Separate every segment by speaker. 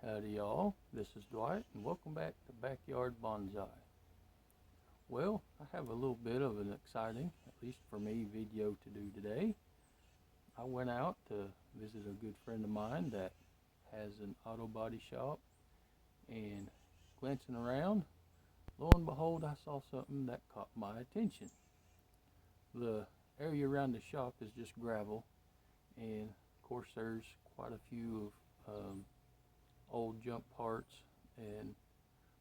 Speaker 1: Howdy y'all, this is Dwight and welcome back to Backyard Bonsai. Well, I have a little bit of an exciting, at least for me, video to do today. I went out to visit a good friend of mine that has an auto body shop, and glancing around, lo and behold, I saw something that caught my attention. The area around the shop is just gravel, and of course there's quite a few of old junk parts and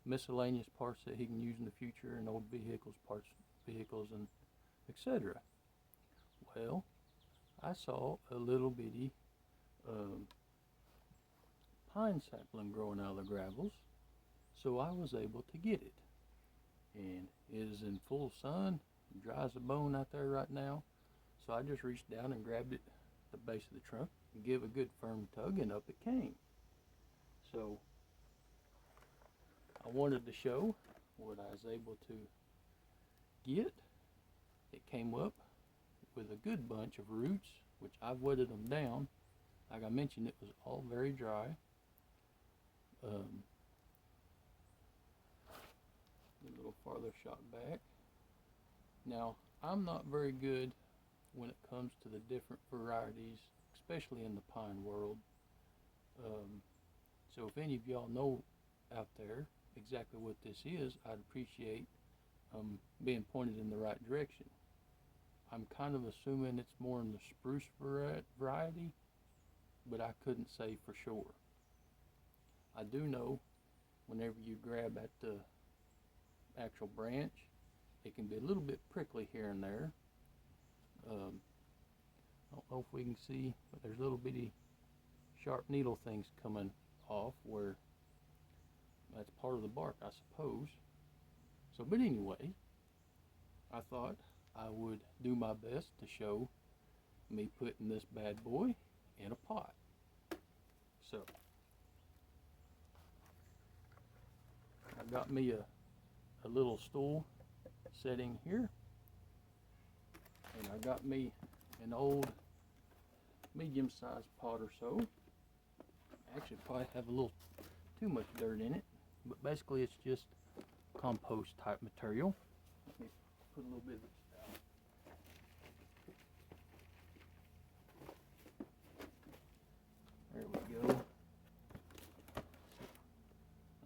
Speaker 1: miscellaneous parts that he can use in the future, and old vehicles and etc. Well, I saw a little bitty pine sapling growing out of the gravels, so I was able to get it. And it is in full sun, dry as a bone out there right now, so I just reached down and grabbed it at the base of the trunk and gave a good firm tug, and up it came. So I wanted to show what I was able to get. It came up with a good bunch of roots, which I've wetted them down. Like I mentioned, it was all very dry. A little farther shot back. Now, I'm not very good when it comes to the different varieties, especially in the pine world. So if any of y'all know out there exactly what this is, I'd appreciate being pointed in the right direction. I'm kind of assuming it's more in the spruce variety, but I couldn't say for sure. I do know whenever you grab at the actual branch, it can be a little bit prickly here and there. I don't know if we can see, but there's little bitty sharp needle things coming off where that's part of the bark, I suppose. So, but anyway, I thought I would do my best to show me putting this bad boy in a pot. So, I got me a little stool setting here, and I got me an old medium-sized pot or so. Actually probably have a little too much dirt in it, but basically it's just compost type material. Let me put a little bit of this down. There we go.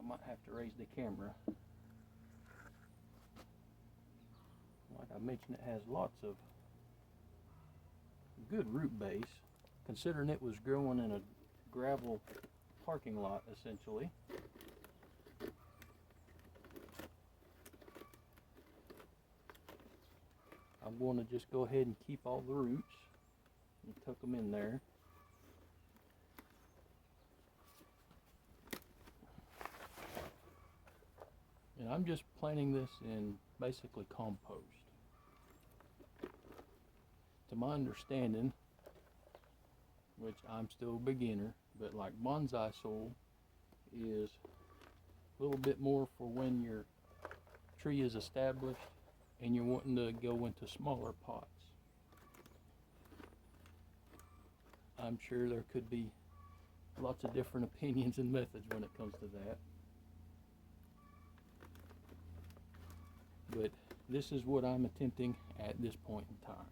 Speaker 1: I might have to raise the camera. Like I mentioned, it has lots of good root base, considering it was growing in a gravel parking lot essentially. I'm going to just go ahead and keep all the roots and tuck them in there. And I'm just planting this in basically compost. To my understanding, which I'm still a beginner, but like bonsai soil is a little bit more for when your tree is established and you're wanting to go into smaller pots. I'm sure there could be lots of different opinions and methods when it comes to that. But this is what I'm attempting at this point in time.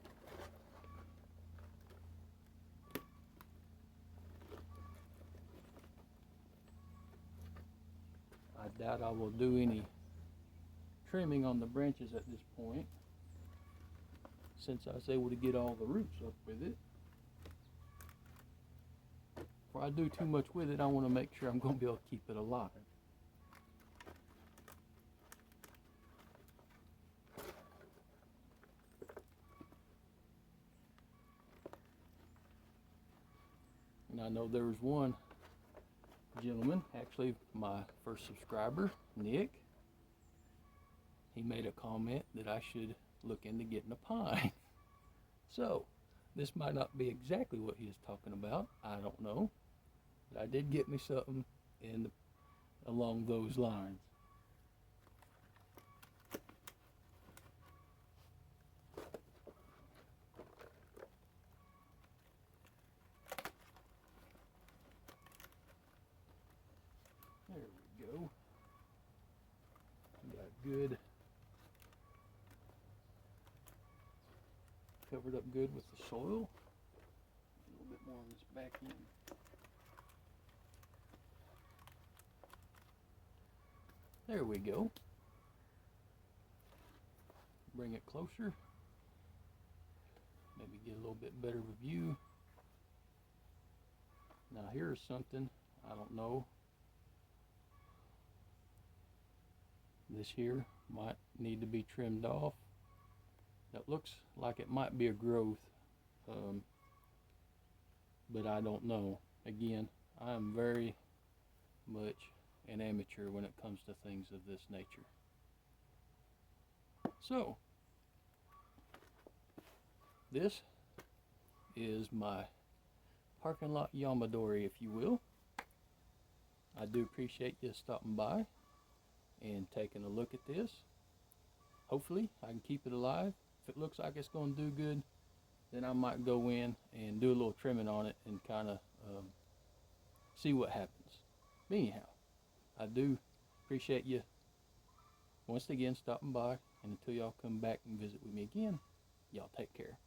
Speaker 1: I doubt I will do any trimming on the branches at this point, since I was able to get all the roots up with it. Before I do too much with it, I want to make sure I'm going to be able to keep it alive. And I know there was one gentleman, actually my first subscriber, Nick. He made a comment that I should look into getting a pine. So, this might not be exactly what he is talking about. I don't know. But I did get me something along those lines. There we go. Got good, covered up good with the soil. A little bit more on this back end. There we go. Bring it closer. Maybe get a little bit better of a view. Now here's something, I don't know. This here might need to be trimmed off. That looks like it might be a growth, but I don't know. Again, I am very much an amateur when it comes to things of this nature. So, this is my parking lot Yamadori, if you will. I do appreciate you stopping by and taking a look at this. Hopefully I can keep it alive. If it looks like it's going to do good, then I might go in and do a little trimming on it and kind of see what happens. But anyhow, I do appreciate you once again stopping by, and until y'all come back and visit with me again, y'all take care.